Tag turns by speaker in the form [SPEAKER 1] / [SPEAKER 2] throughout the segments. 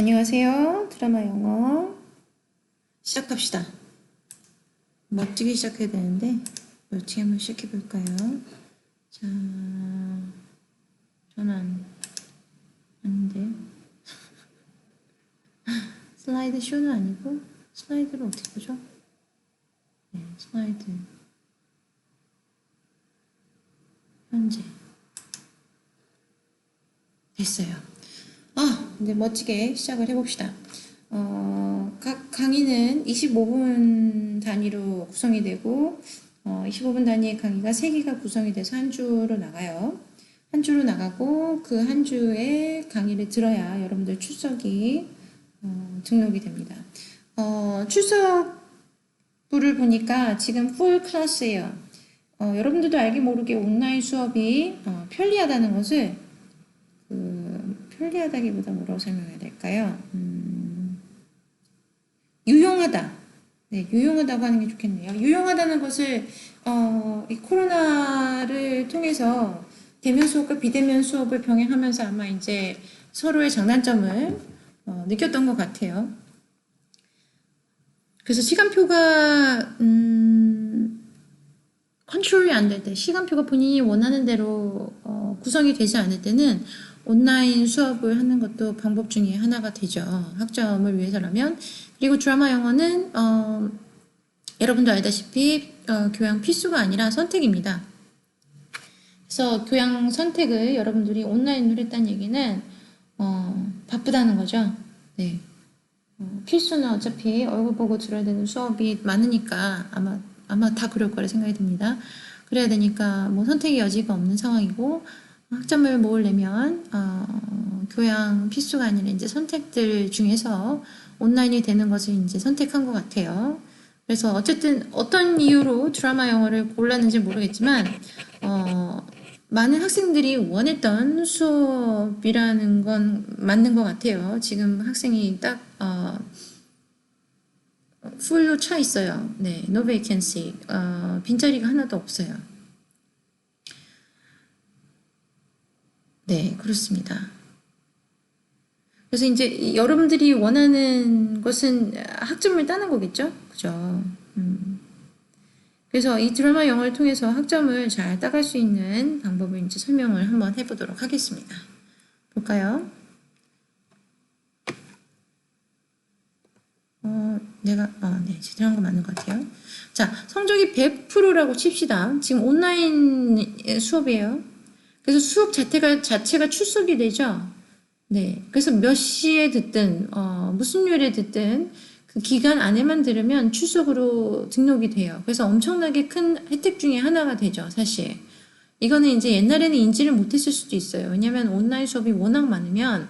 [SPEAKER 1] 안녕하세요. 드라마 영어 시작합시다. 멋지게 시작해야 되는데 멋지게 한번 시작해 볼까요? 자, 저는 아닌데 슬라이드 쇼는 아니고 슬라이드를 어떻게 보죠? 네, 슬라이드 현재 됐어요. 이제 멋지게 시작을 해봅시다. 각 강의는 25분 단위로 구성이 되고 25분 단위의 강의가 3개가 구성이 돼서 한 주로 나가요. 한 주로 나가고 그 한 주에 강의를 들어야 여러분들 출석이 등록이 됩니다. 출석부를 보니까 지금 풀 클래스예요. 여러분들도 알게 모르게 온라인 수업이 편리하다는 것을 편리하다기보다 뭐라고 설명해야 될까요? 유용하다. 네, 유용하다고 하는 게 좋겠네요. 유용하다는 것을 이 코로나를 통해서 대면 수업과 비대면 수업을 병행하면서 아마 이제 서로의 장단점을 느꼈던 것 같아요. 그래서 시간표가 컨트롤이 안 될 때, 시간표가 본인이 원하는 대로 구성이 되지 않을 때는 온라인 수업을 하는 것도 방법 중에 하나가 되죠. 학점을 위해서라면. 그리고 드라마 영어는 여러분도 알다시피 교양 필수가 아니라 선택입니다. 그래서 교양 선택을 여러분들이 온라인으로 했다는 얘기는 바쁘다는 거죠. 네. 필수는 어차피 얼굴 보고 들어야 되는 수업이 많으니까 아마 다 그럴 거라 생각이 듭니다. 그래야 되니까 뭐 선택의 여지가 없는 상황이고 학점을 모으려면 교양 필수가 아니라 이제 선택들 중에서 온라인이 되는 것을 이제 선택한 것 같아요. 그래서 어쨌든 어떤 이유로 드라마 영어를 골랐는지 모르겠지만 많은 학생들이 원했던 수업이라는 건 맞는 것 같아요. 지금 학생이 딱 풀로 차 있어요. 네, no vacancy. 빈자리가 하나도 없어요. 네, 그렇습니다. 그래서 이제 여러분들이 원하는 것은 학점을 따는 거겠죠? 그죠? 그래서 이 드라마 영어를 통해서 학점을 잘 따갈 수 있는 방법을 이제 설명을 한번 해보도록 하겠습니다. 볼까요? 네, 제대로 한 거 맞는 것 같아요. 자, 성적이 100%라고 칩시다. 지금 온라인 수업이에요. 그래서 수업 자체가 출석이 되죠. 네. 그래서 몇 시에 듣든, 무슨 요일에 듣든 그 기간 안에만 들으면 출석으로 등록이 돼요. 그래서 엄청나게 큰 혜택 중에 하나가 되죠, 사실. 이거는 이제 옛날에는 인지를 못했을 수도 있어요. 왜냐면 온라인 수업이 워낙 많으면,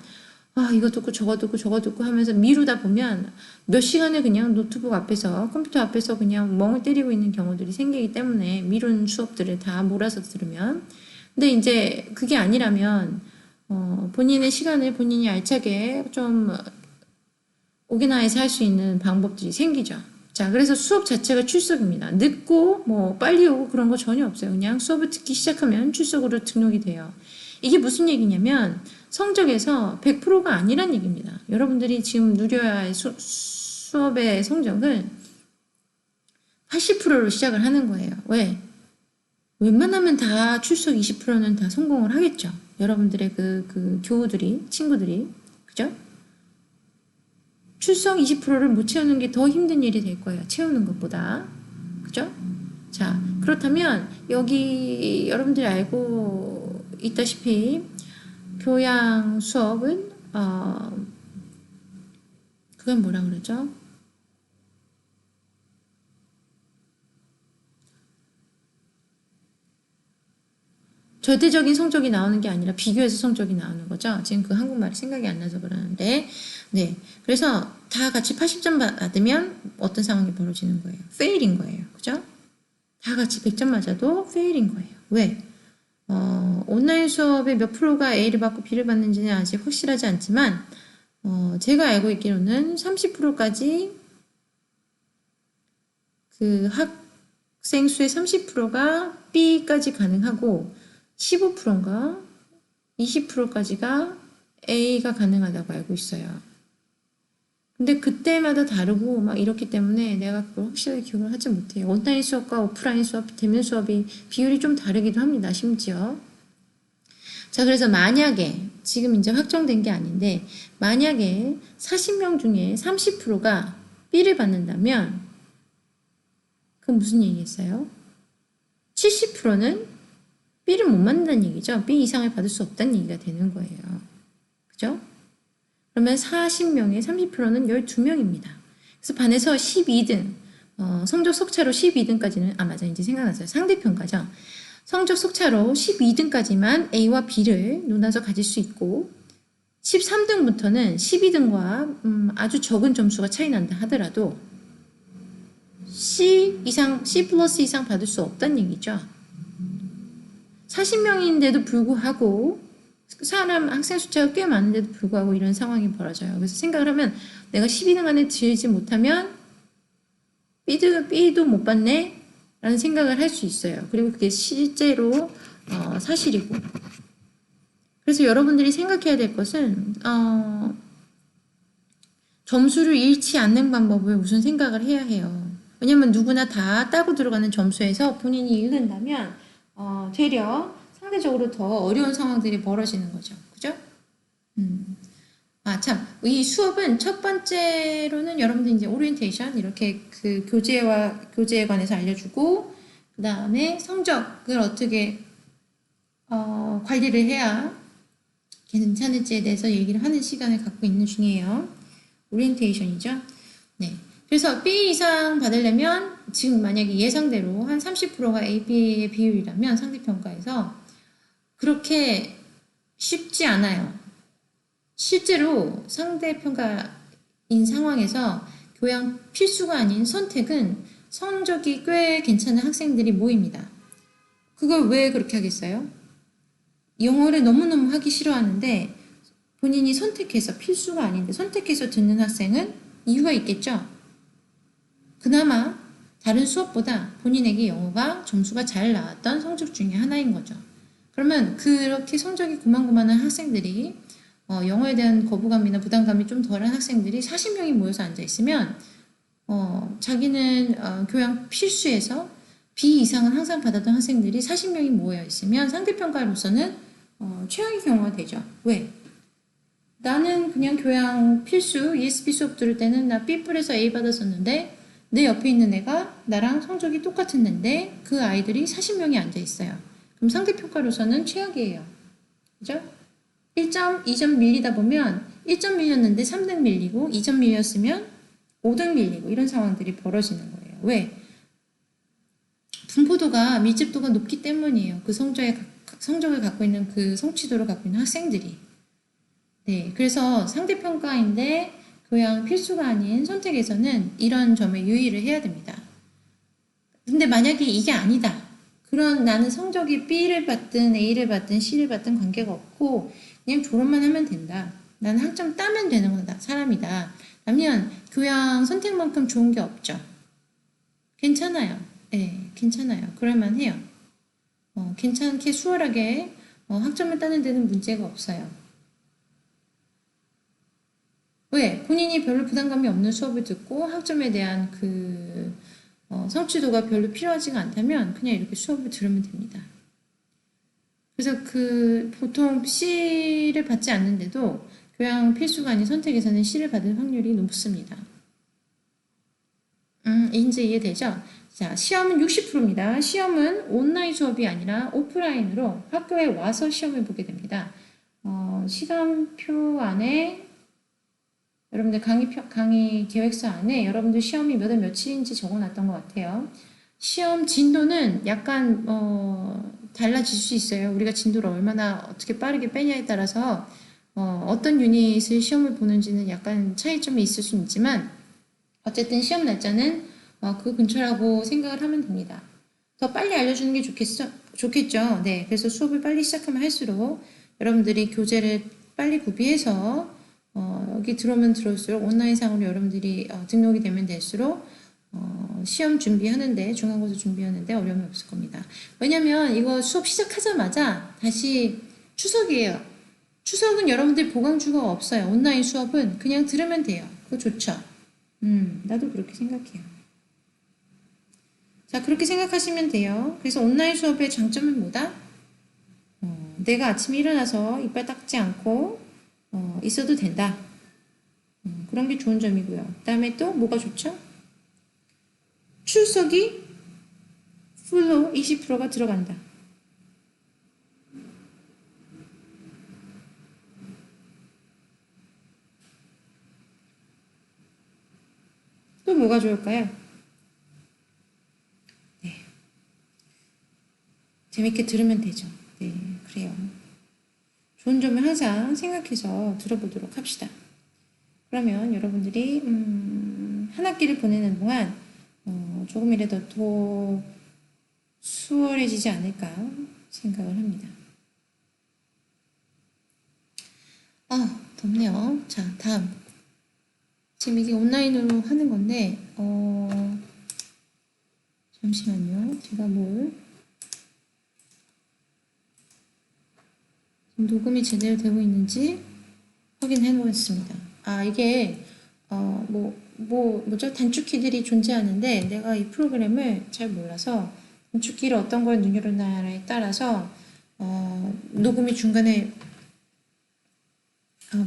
[SPEAKER 1] 이거 듣고 저거 듣고 하면서 미루다 보면 몇 시간을 그냥 노트북 앞에서, 컴퓨터 앞에서 그냥 멍을 때리고 있는 경우들이 생기기 때문에 미룬 수업들을 다 몰아서 들으면. 근데 이제 그게 아니라면, 본인의 시간을 본인이 알차게 좀 오게나이즈 할 수 있는 방법들이 생기죠. 자, 그래서 수업 자체가 출석입니다. 늦고 뭐 빨리 오고 그런 거 전혀 없어요. 그냥 수업을 듣기 시작하면 출석으로 등록이 돼요. 이게 무슨 얘기냐면 성적에서 100%가 아니란 얘기입니다. 여러분들이 지금 누려야 할 수업의 성적은 80%로 시작을 하는 거예요. 왜? 웬만하면 다 출석 20%는 다 성공을 하겠죠. 여러분들의 그 교우들이, 친구들이. 그죠? 출석 20%를 못 채우는 게 더 힘든 일이 될 거예요. 채우는 것보다. 그죠? 자, 그렇다면 여기 여러분들이 알고 있다시피 교양 수업은 그건 뭐라 그러죠? 절대적인 성적이 나오는 게 아니라 비교해서 성적이 나오는 거죠. 지금 그 한국말이 생각이 안 나서 그러는데, 네. 그래서 다 같이 80점 받으면 어떤 상황이 벌어지는 거예요? fail인 거예요. 그죠? 다 같이 100점 맞아도 fail인 거예요. 왜? 온라인 수업의 몇 프로가 A를 받고 B를 받는지는 아직 확실하지 않지만, 제가 알고 있기로는 30%까지 그 학생 수의 30%가 B까지 가능하고, 15%인가 20%까지가 A가 가능하다고 알고 있어요. 근데 그때마다 다르고 막 이렇기 때문에 내가 그걸 확실하게 기억을 하지 못해요. 온라인 수업과 오프라인 수업, 대면 수업이 비율이 좀 다르기도 합니다. 심지어. 자, 그래서 만약에 지금 이제 확정된 게 아닌데 만약에 40명 중에 30%가 B를 받는다면 그건 무슨 얘기겠어요? 70%는 B를 못 받는다는 얘기죠. B 이상을 받을 수 없다는 얘기가 되는 거예요. 그죠? 그러면 40명에 30%는 12명입니다. 그래서 반에서 12등, 성적 속차로 12등까지는, 맞아, 이제 생각났어요. 상대평가죠. 성적 속차로 12등까지만 A와 B를 나눠서 가질 수 있고, 13등부터는 12등과 아주 적은 점수가 차이 난다 하더라도 C 플러스 이상 받을 수 없다는 얘기죠. 40명인데도 불구하고 학생 숫자가 꽤 많은데도 불구하고 이런 상황이 벌어져요. 그래서 생각을 하면 내가 12등 안에 들지 못하면 B도 못 받네? 라는 생각을 할 수 있어요. 그리고 그게 실제로 사실이고. 그래서 여러분들이 생각해야 될 것은 점수를 잃지 않는 방법을 우선 생각을 해야 해요. 왜냐면 누구나 다 따고 들어가는 점수에서 본인이 잃는다면 되려 상대적으로 더 어려운 상황들이 벌어지는 거죠. 그죠? 참, 이 수업은 첫 번째로는 여러분들 이제 오리엔테이션 이렇게 그 교재에 관해서 알려주고, 그 다음에 성적을 어떻게 관리를 해야 괜찮을지에 대해서 얘기를 하는 시간을 갖고 있는 중이에요. 오리엔테이션이죠. 네. 그래서 B 이상 받으려면 지금 만약에 예상대로 한 30%가 AB의 비율이라면 상대평가에서 그렇게 쉽지 않아요. 실제로 상대평가인 상황에서 교양 필수가 아닌 선택은 성적이 꽤 괜찮은 학생들이 모입니다. 그걸 왜 그렇게 하겠어요? 영어를 너무너무 하기 싫어하는데 본인이 선택해서 필수가 아닌데 선택해서 듣는 학생은 이유가 있겠죠? 그나마 다른 수업보다 본인에게 영어가 점수가 잘 나왔던 성적 중에 하나인 거죠. 그러면 그렇게 성적이 고만고만한 학생들이 영어에 대한 거부감이나 부담감이 좀 덜한 학생들이 40명이 모여서 앉아있으면 자기는 교양 필수에서 B 이상은 항상 받았던 학생들이 40명이 모여있으면 상대평가로서는 최악의 경우가 되죠. 왜? 나는 그냥 교양 필수 ESP 수업 들을 때는 나 B뿔에서 A 받았었는데 내 옆에 있는 애가 나랑 성적이 똑같은 애인데 그 아이들이 40명이 앉아있어요. 그럼 상대평가로서는 최악이에요. 그죠? 1점, 2점 밀리다 보면 1점 밀렸는데 3등 밀리고 2점 밀렸으면 5등 밀리고 이런 상황들이 벌어지는 거예요. 왜? 분포도가 밀집도가 높기 때문이에요. 그 성적을 갖고 있는 그 성취도를 갖고 있는 학생들이. 네, 그래서 상대평가인데 교양 필수가 아닌 선택에서는 이런 점에 유의를 해야 됩니다. 근데 만약에 이게 아니다. 그런 나는 성적이 B를 받든 A를 받든 C를 받든 관계가 없고 그냥 졸업만 하면 된다. 나는 학점 따면 되는 거다. 사람이다. 라면 교양 선택만큼 좋은 게 없죠. 괜찮아요. 네, 괜찮아요. 그럴만해요. 괜찮게 수월하게 학점을 따는 데는 문제가 없어요. 왜? 본인이 별로 부담감이 없는 수업을 듣고 학점에 대한 그 성취도가 별로 필요하지가 않다면 그냥 이렇게 수업을 들으면 됩니다. 그래서 보통 C를 받지 않는데도 교양 필수가 아닌 선택에서는 C를 받을 확률이 높습니다. 이제 이해되죠? 자, 시험은 60%입니다. 시험은 온라인 수업이 아니라 오프라인으로 학교에 와서 시험을 보게 됩니다. 시간표 안에 여러분들 강의 계획서 안에 여러분들 시험이 몇 월 며칠인지 적어놨던 것 같아요. 시험 진도는 약간 달라질 수 있어요. 우리가 진도를 얼마나 어떻게 빠르게 빼냐에 따라서 어떤 유닛을 시험을 보는지는 약간 차이점이 있을 수 있지만 어쨌든 시험 날짜는 그 근처라고 생각을 하면 됩니다. 더 빨리 알려주는 게 좋겠죠. 네, 그래서 수업을 빨리 시작하면 할수록 여러분들이 교재를 빨리 구비해서 여기 들어오면 들어올수록 온라인상으로 여러분들이 등록이 되면 될수록 시험 준비하는데 중간고사 준비하는데 어려움이 없을 겁니다. 왜냐면 이거 수업 시작하자마자 다시 추석이에요. 추석은 여러분들 보강주가 없어요. 온라인 수업은 그냥 들으면 돼요. 그거 좋죠? 나도 그렇게 생각해요. 자, 그렇게 생각하시면 돼요. 그래서 온라인 수업의 장점은 뭐다? 내가 아침에 일어나서 이빨 닦지 않고 있어도 된다. 그런 게 좋은 점이고요. 그 다음에 또 뭐가 좋죠? 출석이 풀로 20%가 들어간다. 또 뭐가 좋을까요? 네. 재밌게 들으면 되죠. 네, 그래요. 좋은 점을 항상 생각해서 들어보도록 합시다. 그러면 여러분들이 한 학기를 보내는 동안 조금이라도 더 수월해지지 않을까 생각을 합니다. 아, 덥네요. 자, 다음. 지금 이게 온라인으로 하는 건데, 잠시만요. 제가 녹음이 제대로 되고 있는지 확인해 보겠습니다. 아, 이게, 뭐죠? 단축키들이 존재하는데, 내가 이 프로그램을 잘 몰라서, 단축키를 어떤 걸 누르느냐에 따라서, 녹음이 중간에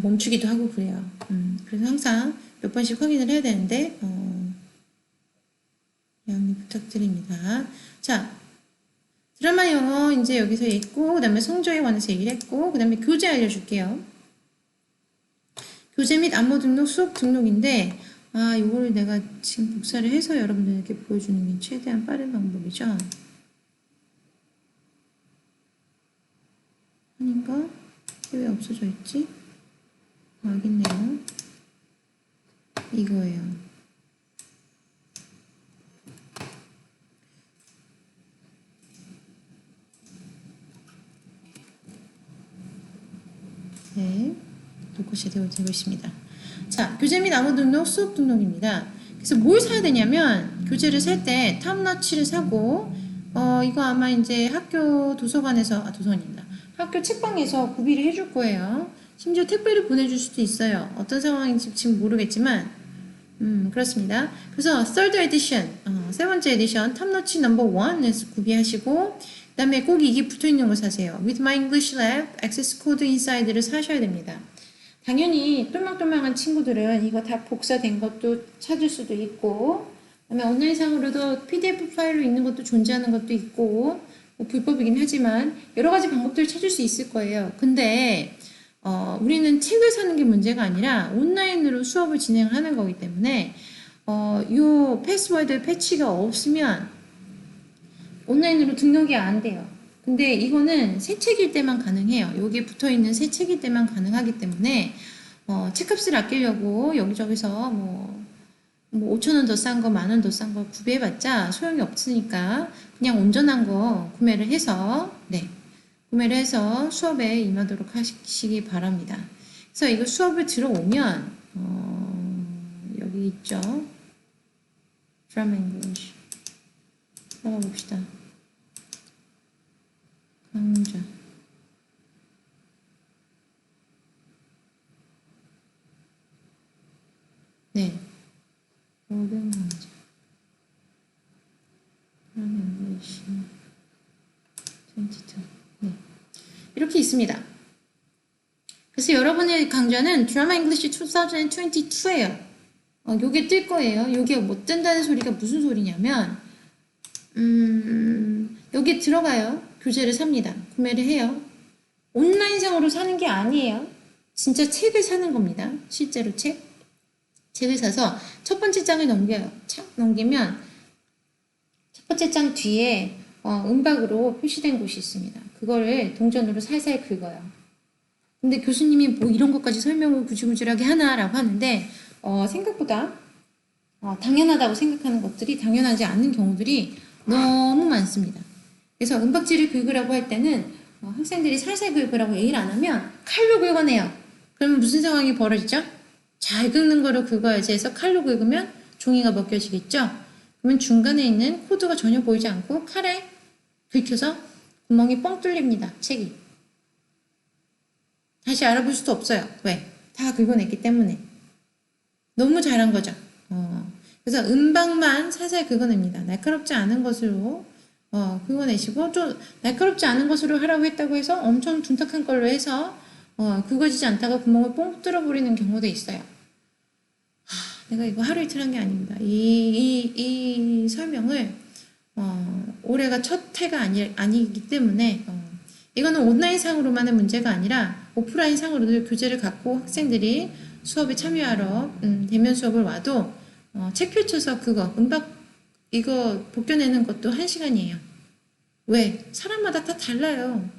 [SPEAKER 1] 멈추기도 하고 그래요. 그래서 항상 몇 번씩 확인을 해야 되는데, 양해 부탁드립니다. 자, 드라마 영어 이제 여기서 있고, 그 다음에 성조에 관해서 얘기를 했고, 그 다음에 교재 알려줄게요. 교재 및 안무 등록, 수업 등록인데, 이거를 내가 지금 복사를 해서 여러분들에게 보여주는 게 최대한 빠른 방법이죠. 아닌가? 이게 왜 없어져 있지? 여기 있네요. 이거예요. 네, 녹화 제대로 되고 있습니다. 자, 교재 및 안무 등록, 수업 등록입니다. 그래서 뭘 사야 되냐면 교재를 살 때 탑너치를 사고 이거 아마 이제 학교 도서관에서 도서관입니다. 학교 책방에서 구비를 해줄 거예요. 심지어 택배를 보내줄 수도 있어요. 어떤 상황인지 지금 모르겠지만 그렇습니다. 그래서 third edition, 세 번째 에디션 탑너치 넘버 1에서 구비하시고 그 다음에 꼭 이게 붙어있는 거 사세요. With My English Lab, Access Code Inside를 사셔야 됩니다. 당연히 똘망똘망한 친구들은 이거 다 복사된 것도 찾을 수도 있고 그다음에 온라인상으로도 PDF 파일로 있는 것도 존재하는 것도 있고 뭐 불법이긴 하지만 여러 가지 방법들을 찾을 수 있을 거예요. 근데 우리는 책을 사는 게 문제가 아니라 온라인으로 수업을 진행하는 거기 때문에 요 패스워드 패치가 없으면 온라인으로 등록이 안 돼요. 근데 이거는 새 책일 때만 가능해요. 여기에 붙어있는 새 책일 때만 가능하기 때문에 책값을 아끼려고 여기저기서 뭐 5,000원 더 싼 거, 10,000원 더 싼 거 구비해봤자 소용이 없으니까 그냥 온전한 거 구매를 해서 구매를 해서 수업에 임하도록 하시기 바랍니다. 그래서 이거 수업을 들어오면 여기 있죠. From English 들어가 봅시다. 강좌 네, 모든 강좌 From English 22 네, 이렇게 있습니다. 그래서 여러분의 강좌는 드라마 잉글리시 2022예요. 요게 뜰 거예요. 요게 뭐 뜬다는 소리가 무슨 소리냐면 여기 들어가요. 교재를 삽니다. 구매를 해요. 온라인상으로 사는 게 아니에요. 진짜 책을 사는 겁니다. 실제로 책을 사서 첫 번째 장을 넘겨요. 착 넘기면 첫 번째 장 뒤에 은박으로 표시된 곳이 있습니다. 그거를 동전으로 살살 긁어요. 근데 교수님이 뭐 이런 것까지 설명을 구질구질하게 하나라고 하는데 생각보다 당연하다고 생각하는 것들이 당연하지 않는 경우들이 너무 많습니다. 그래서 은박지를 긁으라고 할 때는 학생들이 살살 긁으라고 얘기를 안 하면 칼로 긁어내요. 그러면 무슨 상황이 벌어지죠? 잘 긁는 거로 긁어야지 해서 칼로 긁으면 종이가 벗겨지겠죠? 그러면 중간에 있는 코드가 전혀 보이지 않고 칼에 긁혀서 구멍이 뻥 뚫립니다. 책이. 다시 알아볼 수도 없어요. 왜? 다 긁어냈기 때문에. 너무 잘한 거죠. 그래서 음방만 살살 긁어냅니다. 날카롭지 않은 것으로 긁어내시고, 좀 날카롭지 않은 것으로 하라고 했다고 해서 엄청 둔탁한 걸로 해서 굵어지지 않다가 구멍을 뽕 뚫어버리는 경우도 있어요. 내가 이거 하루 이틀 한 게 아닙니다. 이 설명을 올해가 첫 해가 아니기 때문에 이거는 온라인 상으로만의 문제가 아니라 오프라인 상으로도 교재를 갖고 학생들이 수업에 참여하러 대면 수업을 와도 책 펼쳐서 그거 음박 이거 벗겨내는 것도 1시간이에요. 왜? 사람마다 다 달라요.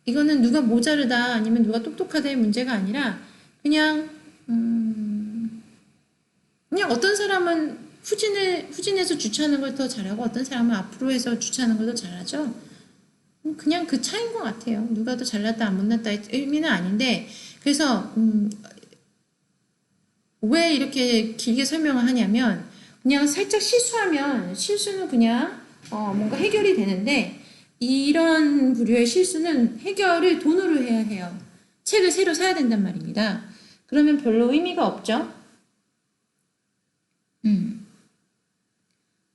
[SPEAKER 1] 이거는 누가 모자르다 아니면 누가 똑똑하다의 문제가 아니라 그냥 어떤 사람은 후진해서 주차하는 걸 더 잘하고 어떤 사람은 앞으로 해서 주차하는 걸 더 잘하죠. 그냥 그 차이인 것 같아요. 누가 더 잘났다 안 못났다의 의미는 아닌데 그래서 왜 이렇게 길게 설명을 하냐면 그냥 살짝 실수하면 실수는 그냥 뭔가 해결이 되는데 이런 부류의 실수는 해결을 돈으로 해야 해요. 책을 새로 사야 된단 말입니다. 그러면 별로 의미가 없죠.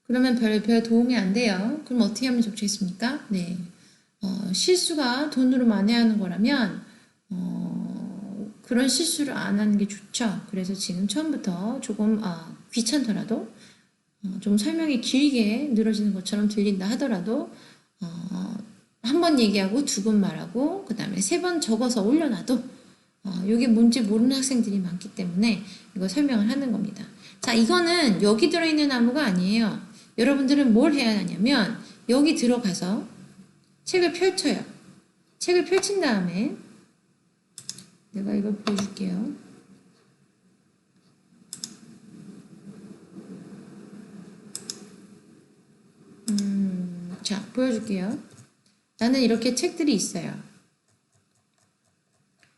[SPEAKER 1] 그러면 별 도움이 안 돼요. 그럼 어떻게 하면 좋겠습니까? 네. 실수가 돈으로 만회하는 거라면 그런 실수를 안 하는 게 좋죠. 그래서 지금 처음부터 조금 귀찮더라도 좀 설명이 길게 늘어지는 것처럼 들린다 하더라도 한 번 얘기하고 2번 말하고 그 다음에 3번 적어서 올려놔도 이게 뭔지 모르는 학생들이 많기 때문에 이거 설명을 하는 겁니다. 자, 이거는 여기 들어있는 나무가 아니에요. 여러분들은 뭘 해야 하냐면 여기 들어가서 책을 펼쳐요. 책을 펼친 다음에 내가 이걸 보여줄게요. 자, 보여줄게요. 나는 이렇게 책들이 있어요.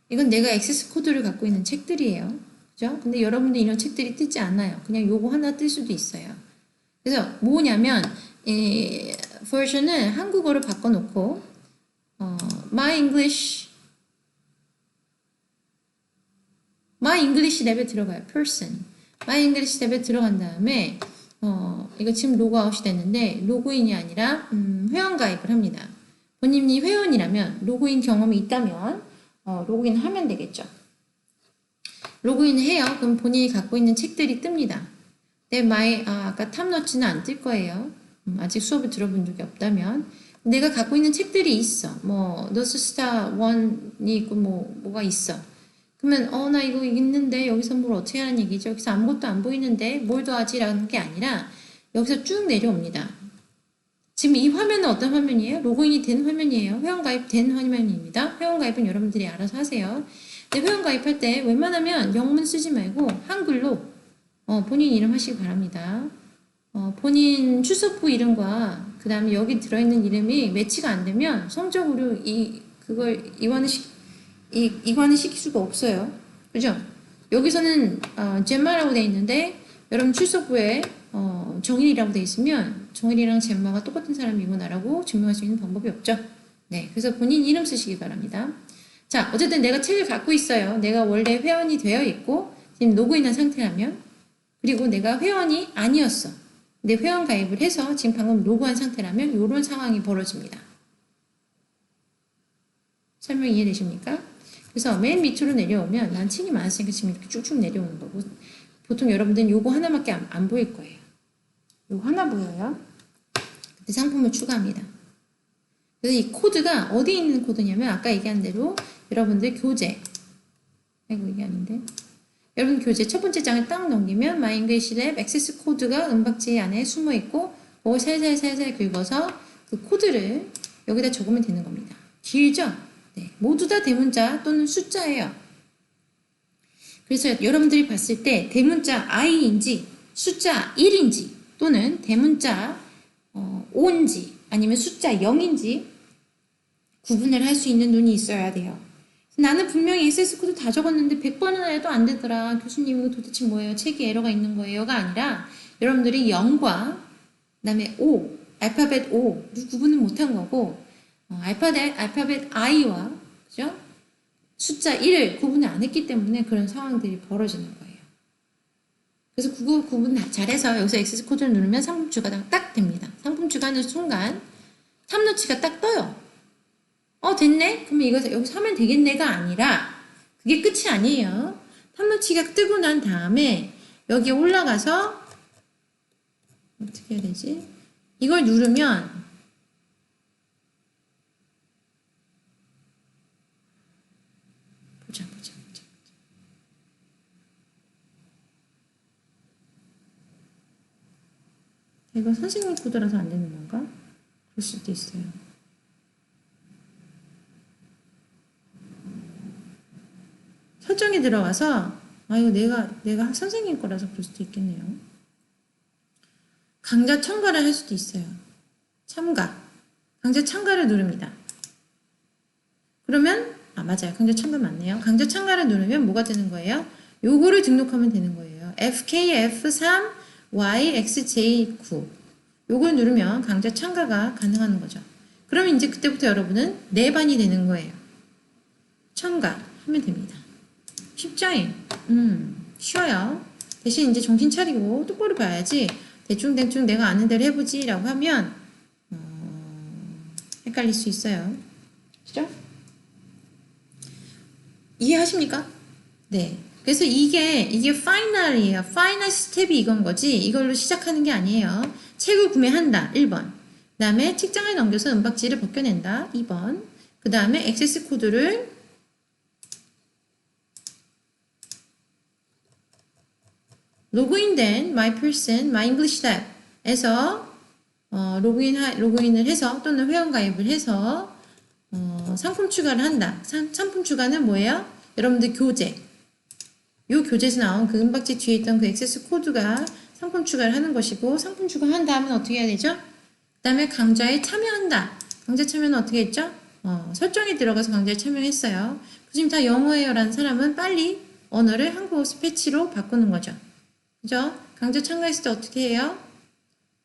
[SPEAKER 1] 이건 내가 액세스 코드를 갖고 있는 책들이에요. 그죠? 근데 여러분들 이런 책들이 뜨지 않아요. 그냥 요거 하나 뜰 수도 있어요. 그래서 뭐냐면 이 버전을 한국어로 바꿔놓고 My English 랩에 들어가요. person. My English 랩에 들어간 다음에 이거 지금 로그아웃이 됐는데 로그인이 아니라 회원가입을 합니다. 본인이 회원이라면 로그인 경험이 있다면 로그인 하면 되겠죠. 로그인 해요. 그럼 본인이 갖고 있는 책들이 뜹니다. 근데 아까 탑너치는 안 뜰 거예요. 아직 수업을 들어본 적이 없다면 내가 갖고 있는 책들이 있어. 뭐 너스스타 1이 있고 뭐가 있어. 그러면 나 이거 있는데 여기서 뭘 어떻게 하는 얘기죠? 여기서 아무것도 안 보이는데 뭘 더하지? 라는 게 아니라 여기서 쭉 내려옵니다. 지금 이 화면은 어떤 화면이에요? 로그인이 된 화면이에요. 회원가입된 화면입니다. 회원가입은 여러분들이 알아서 하세요. 근데 회원가입할 때 웬만하면 영문 쓰지 말고 한글로 본인 이름 하시기 바랍니다. 본인 출석부 이름과 그 다음에 여기 들어있는 이름이 매치가 안 되면 성적으로 그걸 이관을 시킬 수가 없어요. 그죠? 여기서는 젬마라고 되어 있는데 여러분 출석부에 정일이라고 되어 있으면 정일이랑 젬마가 똑같은 사람이구나라고 증명할 수 있는 방법이 없죠. 네, 그래서 본인 이름 쓰시기 바랍니다. 자, 어쨌든 내가 책을 갖고 있어요. 내가 원래 회원이 되어 있고 지금 로그인한 상태라면 그리고 내가 회원이 아니었어. 근데 회원 가입을 해서 지금 방금 로그한 상태라면 이런 상황이 벌어집니다. 설명 이해되십니까? 그래서 맨 밑으로 내려오면 난 책이 많았으니까 지금 이렇게 쭉쭉 내려오는 거고 보통 여러분들은 요거 하나밖에 안 보일 거예요. 요거 하나 보여요. 그때 상품을 추가합니다. 그래서 이 코드가 어디 있는 코드냐면 아까 얘기한 대로 여러분들 교재 아이고 이게 아닌데 여러분 교재 첫 번째 장을 딱 넘기면 My English Lab 액세스 코드가 은박지 안에 숨어 있고 그걸 살살살살 긁어서 그 코드를 여기다 적으면 되는 겁니다. 길죠? 네, 모두 다 대문자 또는 숫자예요. 그래서 여러분들이 봤을 때 대문자 I인지 숫자 1인지 또는 대문자 5인지 아니면 숫자 0인지 구분을 할 수 있는 눈이 있어야 돼요. 나는 분명히 액세스 코드 다 적었는데 100번은 해도 안 되더라. 교수님 이거 도대체 뭐예요? 책에 에러가 있는 거예요가 아니라 여러분들이 0과 그다음에 5, 알파벳 5를 구분을 못한 거고 알파벳 I와 그죠? 숫자 1을 구분을 안 했기 때문에 그런 상황들이 벌어지는 거예요. 그래서 그거 구분 잘해서 여기서 액세스 코드를 누르면 상품 추가가 딱 됩니다. 상품 추가하는 순간 탑노치가 딱 떠요. 됐네? 그러면 이거 여기서 하면 되겠네가 아니라 그게 끝이 아니에요. 탑노치가 뜨고 난 다음에 여기 올라가서 어떻게 해야 되지? 이걸 누르면 보자. 이거 선생님 코드라서 안 되는 건가? 그럴 수도 있어요. 설정에 들어가서 이거 내가 선생님 거라서 그럴 수도 있겠네요. 강좌 첨가를 할 수도 있어요. 강좌 첨가를 누릅니다. 그러면 맞아요. 강좌 첨가 맞네요. 강좌 첨가를 누르면 뭐가 되는 거예요? 요거를 등록하면 되는 거예요. FKF3YXJ9 요걸 누르면 강좌 첨가가 가능한 거죠. 그러면 이제 그때부터 여러분은 내 반이 되는 거예요. 첨가하면 됩니다. 쉽죠? 쉬워요. 대신 이제 정신 차리고 똑바로 봐야지 대충 내가 아는 대로 해보지 라고 하면 헷갈릴 수 있어요. 그죠? 이해하십니까? 네. 그래서 이게 파이널이에요. 파이널 스텝이 이건 거지 이걸로 시작하는 게 아니에요. 책을 구매한다. 1번. 그 다음에 책장을 넘겨서 은박지를 벗겨낸다. 2번. 그 다음에 액세스 코드를 로그인된 My Person, My English Lab에서 로그인을 해서 또는 회원가입을 해서 상품 추가를 한다. 상품 추가는 뭐예요? 여러분들 교재. 요 교재에서 나온 그 은박지 뒤에 있던 그 액세스 코드가 상품 추가를 하는 것이고 상품 추가한 다음에 어떻게 해야 되죠? 그 다음에 강좌에 참여한다. 강좌 참여는 어떻게 했죠? 설정에 들어가서 강좌에 참여했어요. 지금 다 영어예요 라는 사람은 빨리 언어를 한국어 스피치로 바꾸는 거죠. 그죠? 강좌 참가했을 때 어떻게 해요?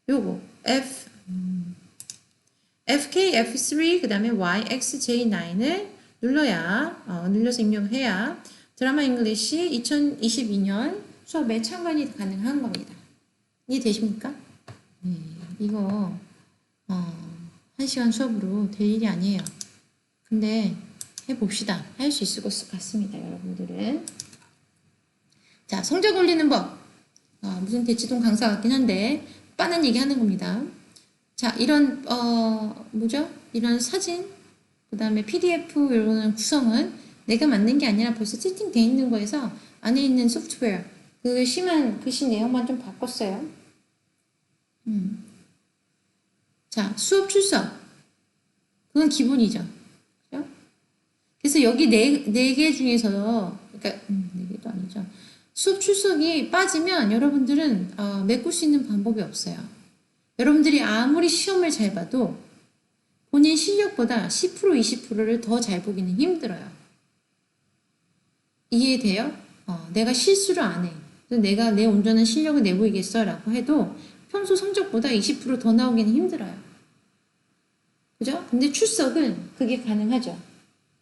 [SPEAKER 1] 요거 FKF3 그 다음에 YXJ9을 눌러서 입력을 해야 드라마 잉글리시 2022년 수업에 참관이 가능한 겁니다. 이해되십니까? 네, 이거 1시간 수업으로 될 일이 아니에요. 근데 해봅시다. 할 수 있을 것 같습니다. 여러분들은. 자, 성적 올리는 법. 무슨 대치동 강사 같긴 한데 빠는 얘기 하는 겁니다. 자, 이런 이런 사진 그 다음에 PDF 이런 구성은 내가 만든 게 아니라 벌써 세팅되어 있는 거에서 안에 있는 소프트웨어 그 심한 글씨 내용만 좀 바꿨어요. 자, 수업 출석 그건 기본이죠. 그죠? 그래서 여기 네 개 중에서 그러니까 4개도 아니죠. 수업 출석이 빠지면 여러분들은 메꿀 수 있는 방법이 없어요. 여러분들이 아무리 시험을 잘 봐도 본인 실력보다 10% 20%를 더 잘 보기는 힘들어요. 이해돼요? 내가 실수를 안 해. 내가 내 온전한 실력을 내보이겠어 라고 해도 평소 성적보다 20% 더 나오기는 힘들어요. 그죠? 근데 출석은 그게 가능하죠.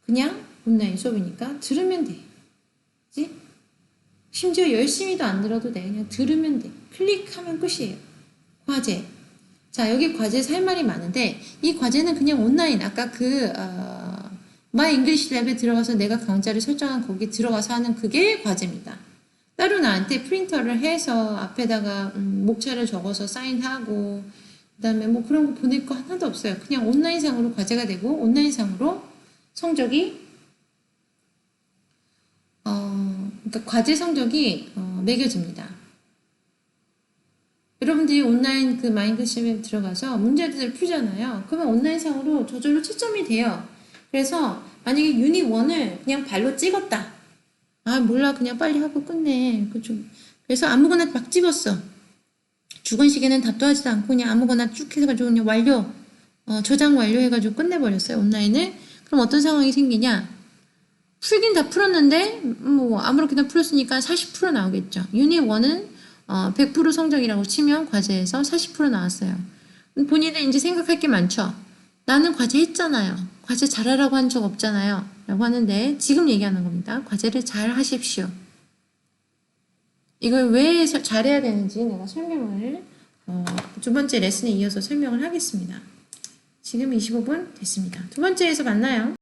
[SPEAKER 1] 그냥 온라인 수업이니까 들으면 돼. 그치? 심지어 열심히도 안 들어도 돼. 그냥 들으면 돼. 클릭하면 끝이에요. 과제. 자, 여기 과제에서 할 말이 많은데 이 과제는 그냥 온라인 아까 My English Lab에 들어가서 내가 강좌를 설정한 거기 들어가서 하는 그게 과제입니다. 따로 나한테 프린터를 해서 앞에다가 목차를 적어서 사인하고 그 다음에 뭐 그런 거 보낼 거 하나도 없어요. 그냥 온라인상으로 과제가 되고 온라인상으로 성적이 그러니까 과제 성적이 매겨집니다. 여러분들이 온라인 그 마인드맵에 들어가서 문제들을 풀잖아요. 그러면 온라인상으로 저절로 채점이 돼요. 그래서 만약에 유닛 1을 그냥 발로 찍었다. 몰라 그냥 빨리 하고 끝내. 그래서 아무거나 막 찍었어. 주관식에는 답도 하지도 않고 그냥 아무거나 쭉 해가지고 그냥 완료 저장 완료해가지고 끝내버렸어요. 온라인을. 그럼 어떤 상황이 생기냐. 풀긴 다 풀었는데 뭐 아무렇게나 풀었으니까 40% 나오겠죠. 유닛 1은 100% 성적이라고 치면 과제에서 40% 나왔어요. 본인은 이제 생각할 게 많죠. 나는 과제 했잖아요. 과제 잘하라고 한 적 없잖아요. 라고 하는데 지금 얘기하는 겁니다. 과제를 잘 하십시오. 이걸 왜 잘해야 되는지 내가 설명을 두 번째 레슨에 이어서 설명을 하겠습니다. 지금 25분 됐습니다. 두 번째에서 만나요.